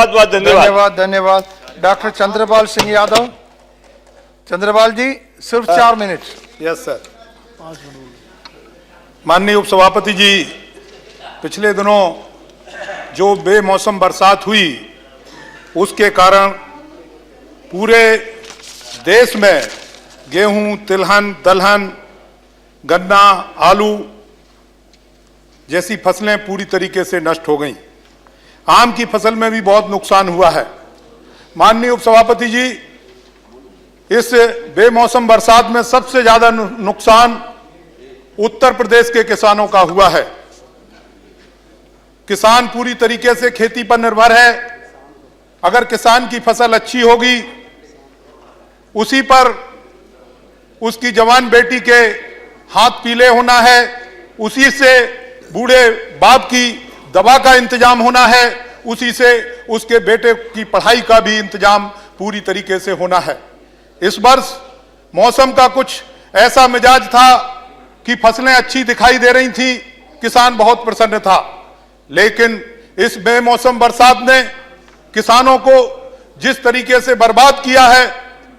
बहुत बहुत धन्यवाद। धन्यवाद धन्यवाद। डॉक्टर चंद्रपाल सिंह यादव। चंद्रपाल जी सिर्फ 4 मिनट। Yes sir. माननीय उपसभापति जी, पिछले दिनों जो बेमौसम बरसात हुई उसके कारण पूरे देश में गेहूं, तिलहन, दलहन, गन्ना, आलू जैसी फसलें पूरी तरीके से नष्ट हो गईं। आम की फसल में भी बहुत नुकसान हुआ है। माननीय उपसभापति जी, इस बेमौसम बरसात में सबसे ज्यादा नुकसान उत्तर प्रदेश के किसानों का हुआ है। किसान पूरी तरीके से खेती पर निर्भर है। अगर किसान की फसल अच्छी होगी, उसी पर उसकी जवान बेटी के हाथ पीले होना है, उसी से बूढ़े बाप की दवा का इंतजाम होना है, उसी से उसके बेटे की पढ़ाई का भी इंतजाम पूरी तरीके से होना है। इस वर्ष मौसम का कुछ ऐसा मिजाज था कि फसलें अच्छी दिखाई दे रही थी, किसान बहुत प्रसन्न था। लेकिन इस बेमौसम बरसात ने किसानों को जिस तरीके से बर्बाद किया है,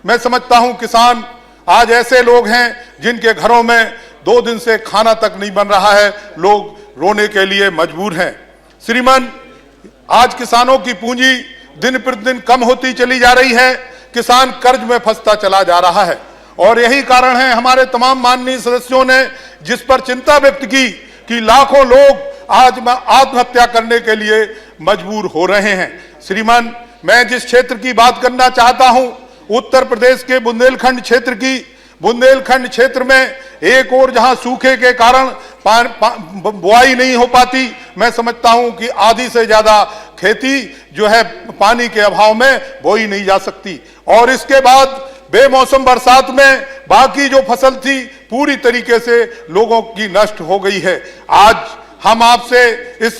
मैं समझता हूं किसान आज ऐसे लोग हैं जिनके घरों में 2 दिन से खाना तक नहीं बन रहा है, लोग रोने के लिए मजबूर हैं। श्रीमान, आज किसानों की पूंजी दिन प्रतिदिन कम होती चली जा रही है, किसान कर्ज में फंसता चला जा रहा है। और यही कारण है हमारे तमाम माननीय सदस्यों ने जिस पर चिंता व्यक्त की कि लाखों लोग आज आत्महत्या करने के लिए मजबूर हो रहे हैं। श्रीमान, मैं जिस क्षेत्र की बात करना चाहता हूं, उत्तर प्रदेश के बुंदेलखंड क्षेत्र की। बुंदेलखंड क्षेत्र में एक और जहां सूखे के कारण बुआई नहीं हो पाती, मैं समझता हूं कि आधी से ज्यादा खेती जो है पानी के अभाव में बोई नहीं जा सकती। और इसके बाद बेमौसम बरसात में बाकी जो फसल थी पूरी तरीके से लोगों की नष्ट हो गई है। आज हम आपसे इस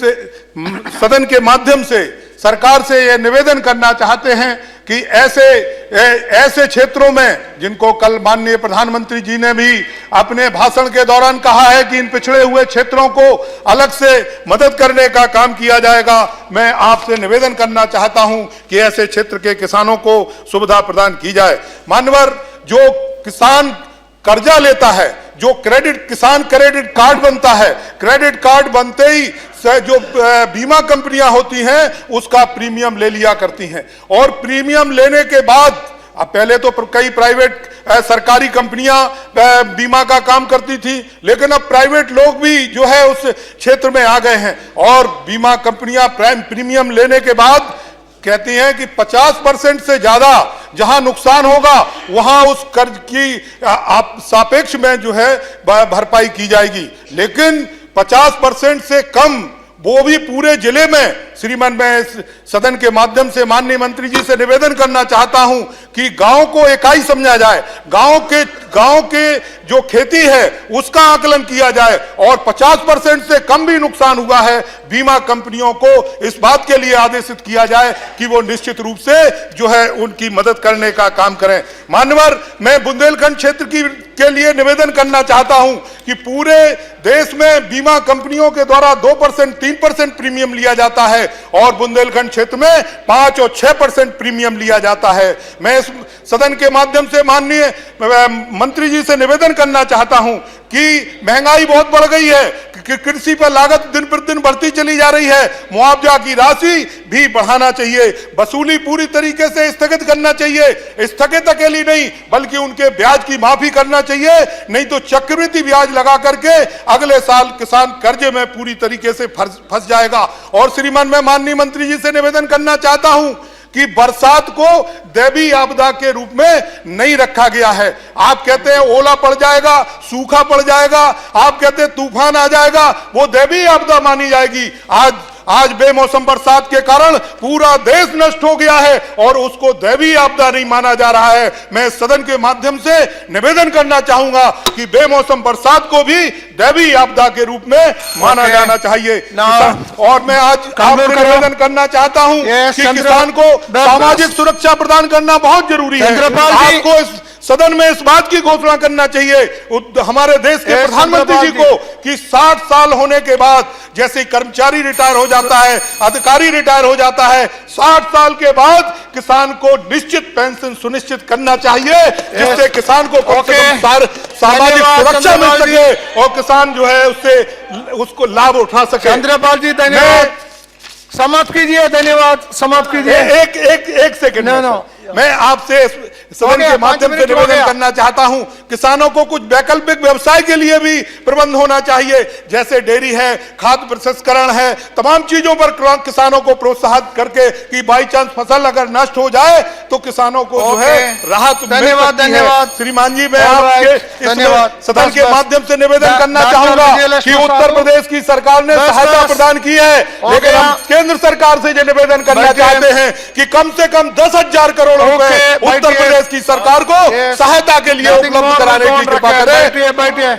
सदन के माध्यम से सरकार से यह निवेदन करना चाहते हैं कि ऐसे क्षेत्रों में जिनको कल माननीय प्रधानमंत्री जी ने भी अपने भाषण के दौरान कहा है कि इन पिछड़े हुए क्षेत्रों को अलग से मदद करने का काम किया जाएगा, मैं आपसे निवेदन करना चाहता हूं कि ऐसे क्षेत्र के किसानों को सुविधा प्रदान की जाए। मान्यवर, जो किसान कर्जा लेता है, जो किसान क्रेडिट कार्ड बनता है, क्रेडिट कार्ड बनते ही जो बीमा कंपनियां होती हैं उसका प्रीमियम ले लिया करती हैं। और प्रीमियम लेने के बाद, अब पहले तो कई प्राइवेट सरकारी कंपनियां बीमा का काम करती थी, लेकिन अब प्राइवेट लोग भी जो है उस क्षेत्र में आ गए हैं और बीमा कंपनियां प्रीमियम लेने के बाद कहती हैं कि 50% से ज्यादा जहां नुकसान होगा वहां उस कर्ज की सापेक्ष में जो है भरपाई की जाएगी। लेकिन 50% से कम वो भी पूरे जिले में, श्रीमान, मैं इस सदन के माध्यम से माननीय मंत्री जी से निवेदन करना चाहता हूं कि गांव को इकाई समझा जाए, गांव के जो खेती है उसका आकलन किया जाए और 50% से कम भी नुकसान हुआ है, बीमा कंपनियों को इस बात के लिए आदेशित किया जाए कि वो निश्चित रूप से जो है उनकी मदद करने का काम करें। मान्यवर, मैं बुंदेलखंड क्षेत्र के लिए निवेदन करना चाहता हूं कि पूरे देश में बीमा कंपनियों के द्वारा 2%, 3% प्रीमियम लिया जाता है और बुंदेलखंड क्षेत्र में 5 और 6% प्रीमियम लिया जाता है। मैं इस सदन के माध्यम से माननीय मंत्री जी से निवेदन करना चाहता हूं कि महंगाई बहुत बढ़ गई है, कृषि पर लागत दिन प्रतिदिन बढ़ती चली जा रही है, मुआवजा की राशि भी बढ़ाना चाहिए, वसूली पूरी तरीके से स्थगित करना चाहिए, स्थगित अकेली नहीं बल्कि उनके ब्याज की माफी करना चाहिए, नहीं तो चक्रवृद्धि ब्याज लगा करके अगले साल किसान कर्जे में पूरी तरीके से फंस जाएगा। और श्रीमान, मैं माननीय मंत्री जी से निवेदन करना चाहता हूं कि बरसात को दैवीय आपदा के रूप में नहीं रखा गया है। आप कहते हैं ओला पड़ जाएगा, सूखा पड़ जाएगा, आप कहते हैं तूफान आ जाएगा, वो दैवीय आपदा मानी जाएगी। आज बेमौसम बरसात के कारण पूरा देश नष्ट हो गया है और उसको दैवीय आपदा नहीं माना जा रहा है। मैं सदन के माध्यम से निवेदन करना चाहूंगा कि बेमौसम बरसात को भी दैवीय आपदा के रूप में माना जाना चाहिए। और मैं आज आपसे निवेदन करना चाहता हूं कि किसान को सामाजिक सुरक्षा प्रदान करना बहुत जरूरी है। आपको इस सदन में इस बात की घोषणा करना चाहिए हमारे देश के प्रधानमंत्री जी को कि 60 साल होने के बाद, जैसे कर्मचारी रिटायर हो जाता है, अधिकारी रिटायर हो जाता है, 60 साल के बाद किसान को निश्चित पेंशन सुनिश्चित करना चाहिए, जिससे किसान को कम से कम सामाजिक सुरक्षा मिल सके और किसान जो है उससे उसको लाभ उठा सके। चंद्रपाल जी धन्यवाद, समाप्त कीजिए, धन्यवाद, समाप्त कीजिए। एक सेकंड, नो। मैं आपसे सदन के माध्यम से निवेदन करना चाहता हूं, किसानों को कुछ वैकल्पिक व्यवसाय के लिए भी प्रबंध होना चाहिए, जैसे डेयरी है, खाद्य प्रसंस्करण है, तमाम चीजों पर किसानों को प्रोत्साहित करके कि बाई चांस फसल अगर नष्ट हो जाए तो किसानों को जो है राहत मिल सकती है। धन्यवाद श्रीमान जी, मैं आपके सदन के माध्यम से निवेदन करना चाहूंगा कि उत्तर प्रदेश की सरकार ने सहायता प्रदान की है, लेकिन हम केंद्र सरकार से ये निवेदन करना चाहते हैं कि कम से कम 10,000 करोड़ रुपए उत्तर प्रदेश की सरकार को सहायता के लिए उपलब्ध कराने की कृपा करें। बैठिए।